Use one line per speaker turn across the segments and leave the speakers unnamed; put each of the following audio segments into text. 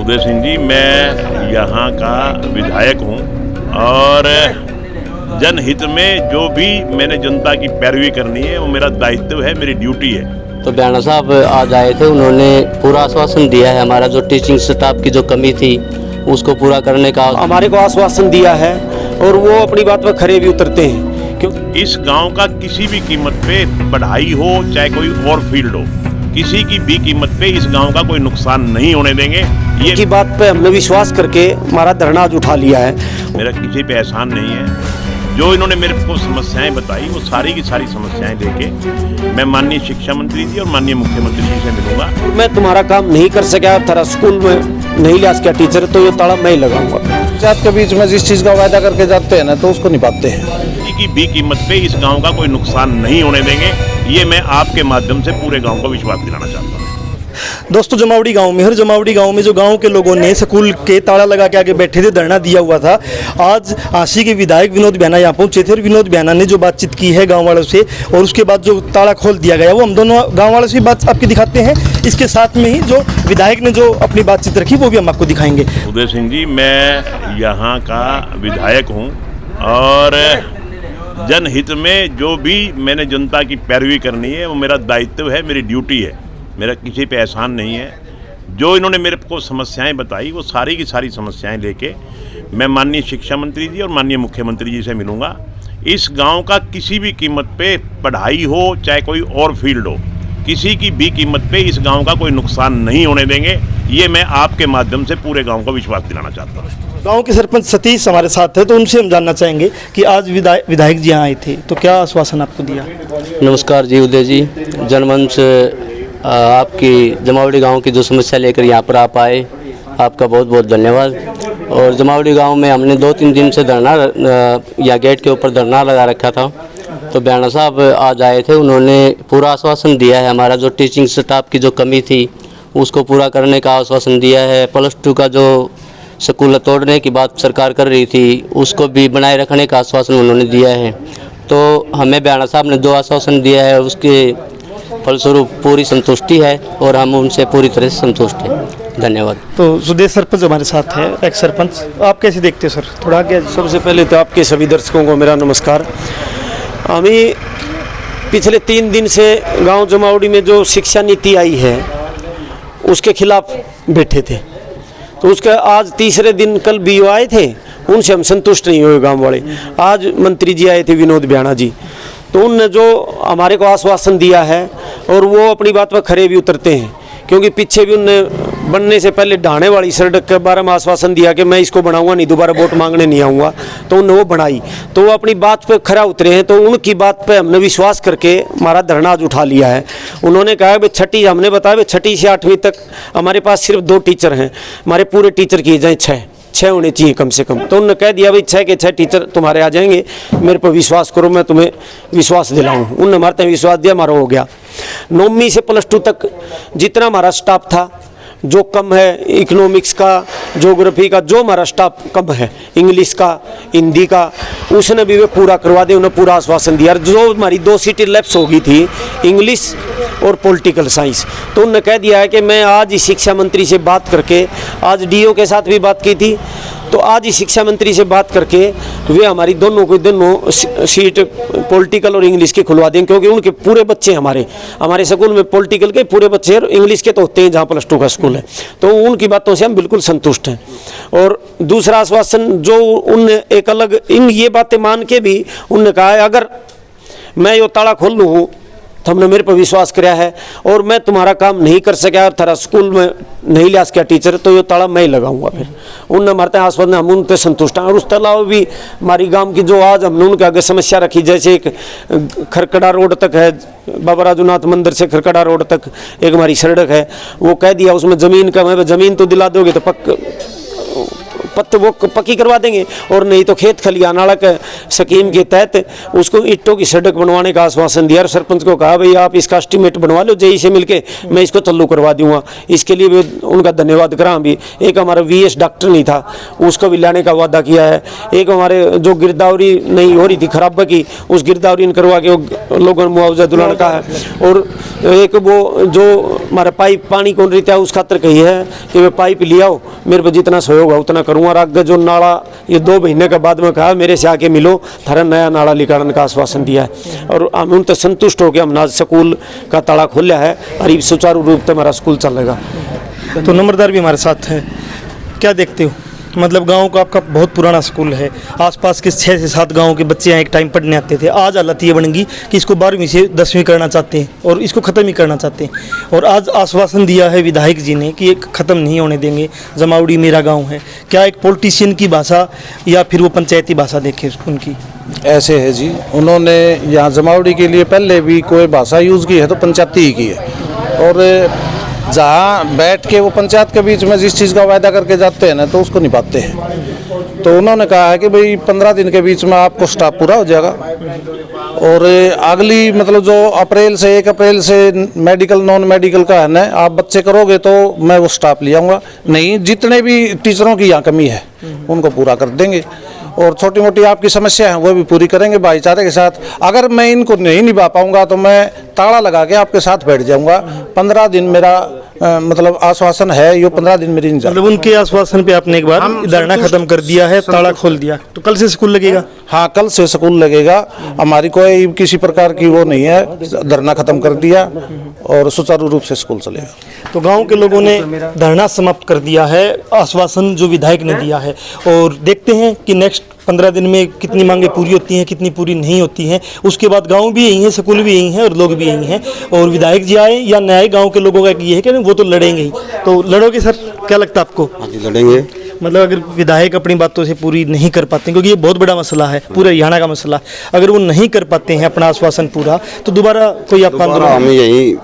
उदय सिंह जी, मैं यहाँ का विधायक हूँ और जनहित में जो भी मैंने जनता की पैरवी करनी है वो मेरा दायित्व है, मेरी ड्यूटी है।
तो बयाना साहब आज आए थे, उन्होंने पूरा आश्वासन दिया है। हमारा जो टीचिंग स्टाफ की जो कमी थी उसको पूरा करने का
हमारे को आश्वासन दिया है और वो अपनी बात पर खरे भी उतरते हैं।
क्योंकि इस गांव का किसी भी कीमत पे पढ़ाई हो चाहे कोई और फील्ड हो, किसी की भी कीमत पे इस गांव का कोई नुकसान नहीं होने देंगे। ये
की बात पे हमने विश्वास करके हमारा धरना आज उठा लिया है।
मेरा किसी पे एहसान नहीं है। जो इन्होंने मेरे को समस्याएं बताई वो सारी की सारी समस्याएं लेके मैं माननीय शिक्षा मंत्री जी और माननीय मुख्यमंत्री जी से मिलूंगा।
मैं तुम्हारा काम नहीं कर सका, तेरा स्कूल में नहीं लिया क्या टीचर, तो ये ताला मैं ही लगाऊंगा।
पंचायत के बीच में जिस चीज़ का वायदा करके जाते हैं ना, तो उसको निभाते हैं।
किसी की भी कीमत पे इस गांव का कोई नुकसान नहीं होने देंगे, ये मैं आपके माध्यम से पूरे गांव को विश्वास दिलाना चाहता हूँ।
दोस्तों, जमावड़ी गांव में, हर जमावड़ी गांव में जो गांव के लोगों ने स्कूल के ताला लगा के आगे बैठे थे, धरना दिया हुआ था, आज आशी के विधायक विनोद बियाना यहाँ पहुंचे थे और विनोद बियाना ने जो बातचीत की है गांव वालों से और उसके बाद जो ताला खोल दिया गया वो हम दोनों गांव वालों से बात आपकी दिखाते हैं। इसके साथ में ही जो विधायक ने जो अपनी बातचीत रखी वो भी हम आपको दिखाएंगे।
उदय सिंह जी, मैं यहाँ का विधायक हूँ और जनहित में जो भी मैंने जनता की पैरवी करनी है वो मेरा दायित्व है, मेरी ड्यूटी है। मेरा किसी पे एहसान नहीं है। जो इन्होंने मेरे को समस्याएं बताई वो सारी की सारी समस्याएं लेके मैं माननीय शिक्षा मंत्री जी और माननीय मुख्यमंत्री जी से मिलूंगा। इस गांव का किसी भी कीमत पे पढ़ाई हो चाहे कोई और फील्ड हो, किसी की भी कीमत पे इस गांव का कोई नुकसान नहीं होने देंगे, ये मैं आपके माध्यम से पूरे गांव को विश्वास दिलाना चाहता हूँ।
गांव के सरपंच सतीश हमारे साथ है, तो उनसे हम जानना चाहेंगे कि आज विधायक जी यहाँ आए थे तो क्या आश्वासन आपको दिया?
नमस्कार जी उदय जी, जनमंच आपकी जमावड़ी गांव की जो समस्या लेकर यहाँ पर आप आए, आपका बहुत बहुत धन्यवाद। और जमावड़ी गांव में हमने 2-3 दिन से धरना या गेट के ऊपर धरना लगा रखा था, तो बयाना साहब आज आए थे, उन्होंने पूरा आश्वासन दिया है। हमारा जो टीचिंग स्टाफ की जो कमी थी उसको पूरा करने का आश्वासन दिया है। +2 का जो स्कूल तोड़ने की बात सरकार कर रही थी उसको भी बनाए रखने का आश्वासन उन्होंने दिया है। तो हमें बयाना साहब ने 2 आश्वासन दिया है, उसके फलस्वरूप पूरी संतुष्टि है और हम उनसे पूरी तरह से संतुष्ट हैं। धन्यवाद।
तो सुदेश सरपंच हमारे साथ है, एक्स सरपंच, आप कैसे देखते हो सर? थोड़ा आगे।
सबसे पहले तो आपके सभी दर्शकों को मेरा नमस्कार। हमें पिछले 3 दिन से गांव जमावड़ी में जो शिक्षा नीति आई है उसके खिलाफ बैठे थे, तो उसका आज तीसरे दिन कल बीओ आए थे, उनसे हम संतुष्ट नहीं हुए गांव वाले। आज मंत्री जी आए थे विनोद बियाना जी, तो उनने जो हमारे को आश्वासन दिया है और वो अपनी बात पर खरे भी उतरते हैं, क्योंकि पीछे भी उनने बनने से पहले ढाणे वाली सड़क के बारे में आश्वासन दिया कि मैं इसको बनाऊंगा नहीं, दोबारा वोट मांगने नहीं आऊँगा, तो उन्होंने वो बनाई, तो वो अपनी बात पे खरा उतरे हैं। तो उनकी बात पे हमने विश्वास करके हमारा धरना आज उठा लिया है। उन्होंने कहा भाई छठी, हमने बताया भाई 6ठी से 8वीं तक हमारे पास सिर्फ 2 टीचर हैं, हमारे पूरे टीचर किए जाएँ 6 होने चाहिए कम से कम। तो उन्होंने कह दिया भाई 6 के 6 टीचर तुम्हारे आ जाएंगे, मेरे पर विश्वास करो, मैं तुम्हें विश्वास दिलाऊं। उन्होंने हमारे तक विश्वास दिया, हमारा हो गया। 9वीं से +2 तक जितना हमारा स्टाफ था, जो कम है इकोनॉमिक्स का, ज्योग्राफी का, जो हमारा स्टाफ कम है, इंग्लिश का, हिंदी का, उसने भी वे पूरा करवा दिया। उन्हें पूरा आश्वासन दिया। जो हमारी 2 सीटें लैप्स हो गई थी, इंग्लिश और पॉलिटिकल साइंस, तो उन्होंने कह दिया है कि मैं आज ही शिक्षा मंत्री से बात करके, आज डीओ के साथ भी बात की थी, तो आज ही शिक्षा मंत्री से बात करके वे हमारी दोनों सीट पॉलिटिकल और इंग्लिश की खुलवा देंगे, क्योंकि उनके पूरे बच्चे हमारे स्कूल में पॉलिटिकल के पूरे बच्चे और इंग्लिश के तो होते हैं जहाँ +2 का स्कूल है, तो उनकी बातों से हम बिल्कुल संतुष्ट हैं। और दूसरा आश्वासन जो उनने एक अलग ये बातें मान के भी उनने कहा है, अगर मैं ये ताला खोल लूँ तो हमने मेरे पर विश्वास किया है और मैं तुम्हारा काम नहीं कर सका और तेरा स्कूल में नहीं लिया क्या टीचर, तो ये ताला मैं ही लगाऊंगा। फिर उनने हमारे आश्वासन, हम उन पर संतुष्ट हैं। और उसके अलावा भी हमारी गांव की जो आज हमने उनके आगे समस्या रखी, जैसे एक खरकड़ा रोड तक है, बाबा राजूनाथ मंदिर से खरकड़ा रोड तक एक हमारी सड़क है, वो कह दिया उसमें ज़मीन कम है, ज़मीन तो दिला दोगे तो पत्ते वो पक्की करवा देंगे, और नहीं तो खेत खलियान वाला के स्कीम के तहत उसको ईंटों की सड़क बनवाने का आश्वासन दिया। और सरपंच को कहा भाई आप इसका एस्टीमेट बनवा लो जेई से मिलके, मैं इसको चालू करवा दूंगा। इसके लिए भी उनका धन्यवाद करा। भी एक हमारा VS डॉक्टर नहीं था, उसको भी लाने का वादा किया है। एक हमारे जो गिरदावरी नहीं हो रही थी खराब की, उस गिरदावरी ने करवा के लोगों ने मुआवजा दिलाने का है। और एक वो जो हमारा पाइप पानी कौन रही था उस खातर कही है कि वे पाइप ले आओ, मेरे पर जितना सहयोग होगा उतना करूँगा। और आगे जो नाला ये 2 महीने के बाद में कहा मेरे से आके मिलो, थारा नया नाला निकालने का आश्वासन दिया है। और हम उन तक संतुष्ट हो गए। हमने आज स्कूल का ताला खोला है और ये सुचारू रूप से हमारा स्कूल चलेगा।
तो नंबरदार भी हमारे साथ है, क्या देखते हो? मतलब गांव का आपका बहुत पुराना स्कूल है, आसपास के 6 से 7 गांव के बच्चे यहाँ एक टाइम पढ़ने आते थे। आज हालत ये बन गई कि इसको 12वीं से 10वीं करना चाहते हैं और इसको ख़त्म ही करना चाहते हैं। और आज आश्वासन दिया है विधायक जी ने कि एक ख़त्म नहीं होने देंगे, जमावड़ी मेरा गाँव है। क्या एक पॉलिटिशियन की भाषा या फिर वो पंचायती भाषा देखे उनकी?
ऐसे है जी, उन्होंने यहाँ जमावड़ी के लिए पहले भी कोई भाषा यूज़ की है तो पंचायती ही की है। और जहाँ बैठ के वो पंचायत के बीच में जिस चीज़ का वायदा करके जाते हैं ना तो उसको निभाते हैं। तो उन्होंने कहा है कि भाई 15 दिन के बीच में आपको स्टाफ पूरा हो जाएगा। और अगली मतलब जो 1 अप्रैल से मेडिकल नॉन मेडिकल का है ना, आप बच्चे करोगे तो मैं वो स्टाफ ले आऊँगा। नहीं, जितने भी टीचरों की यहाँ कमी है उनको पूरा कर देंगे। और छोटी मोटी आपकी समस्या है वो भी पूरी करेंगे भाईचारे के साथ। अगर मैं इनको नहीं निभा पाऊंगा तो मैं ताला लगा के आपके साथ बैठ जाऊंगा। 15 दिन मेरा मतलब आश्वासन है, ये 15 दिन मेरी
मतलब उनके आश्वासन पे आपने एक बार धरना खत्म कर दिया है, ताला खोल दिया, तो कल से स्कूल लगेगा?
हाँ, कल से स्कूल लगेगा। हमारी कोई किसी प्रकार की वो नहीं है, धरना खत्म कर दिया और सुचारू रूप से स्कूल चलेगा।
तो गांव के लोगों ने धरना समाप्त कर दिया है, आश्वासन जो विधायक ने दिया है। और देखते हैं कि नेक्स्ट 15 दिन में कितनी मांगे पूरी होती हैं, कितनी पूरी नहीं होती हैं। उसके बाद गांव भी यही है, स्कूल भी यही है और लोग भी यही हैं। और विधायक जी आए या नए गांव के लोगों का ये है कि वो तो लड़ेंगे ही। तो लड़ोगे सर, क्या लगता है आपको?
हाँ जी, लड़ेंगे।
मतलब अगर विधायक अपनी बातों से पूरी नहीं कर पाते हैं, क्योंकि ये बहुत बड़ा मसला है, पूरे हरियाणा का मसला, अगर वो नहीं कर पाते हैं अपना आश्वासन पूरा, तो दोबारा कोई आपका आंदोलन?
हम यही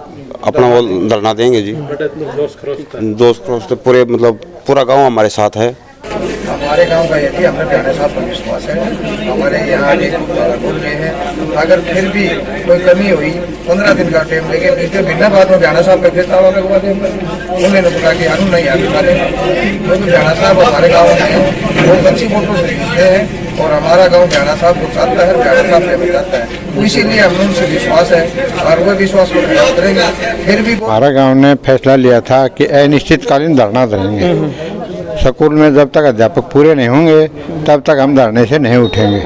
अपना वो धरना देंगे जी। दोस्त खरोश पूरे मतलब पूरा गांव हमारे साथ है।
हमारे गांव का यदि हमें प्यारे साहब पर विश्वास है। हमारे यहाँ अनेक बोल रहे हैं, अगर फिर भी कोई कमी हुई 15 दिन का टाइम लेके पिछले महीना बाद में भ्याना साहब पे फिर ताला लगवा देंगे। उन्होंने बोला कि हम नहीं आगे वाले, क्योंकि भ्याना साहब हमारे गाँव में बहुत अच्छी फोटो खरीदते हैं और हमारा गाँव भ्याना साहब को चाहता है, भ्याना साहब पे जाता है। तो इसीलिए हमें उनसे विश्वास है और वो विश्वास को खड़ा करेंगे। फिर भी
हमारा गाँव ने फैसला लिया था कि अनिश्चितकालीन धरना देंगे। स्कूल में जब तक अध्यापक पूरे नहीं होंगे तब तक हम धरने से नहीं उठेंगे।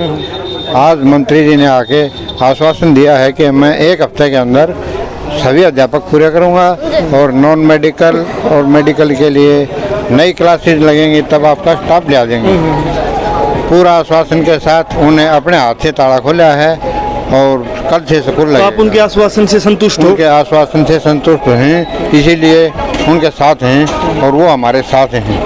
आज मंत्री जी ने आके आश्वासन दिया है कि मैं 1 हफ्ते के अंदर सभी अध्यापक पूरे करूंगा और नॉन मेडिकल और मेडिकल के लिए नई क्लासेज लगेंगी तब आपका स्टाफ ले आ देंगे। पूरा आश्वासन के साथ उन्हें अपने हाथ से ताला खोला है और कल से स्कूल लगेगा।
तो आप उनके आश्वासन से संतुष्ट हो?
उनके आश्वासन से संतुष्ट हैं, इसीलिए उनके साथ हैं और वो हमारे साथ हैं।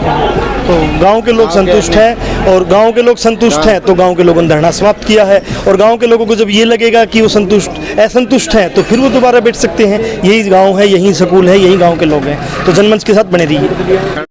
तो गांव के लोग संतुष्ट हैं और गांव के लोग संतुष्ट हैं तो गांव के लोगों ने धरना समाप्त किया है। और गांव के लोगों को जब ये लगेगा कि वो असंतुष्ट हैं तो फिर वो दोबारा बैठ सकते हैं। यही गांव है, यही स्कूल है, यही गांव के लोग हैं। तो जनमंच के साथ बने रहिए।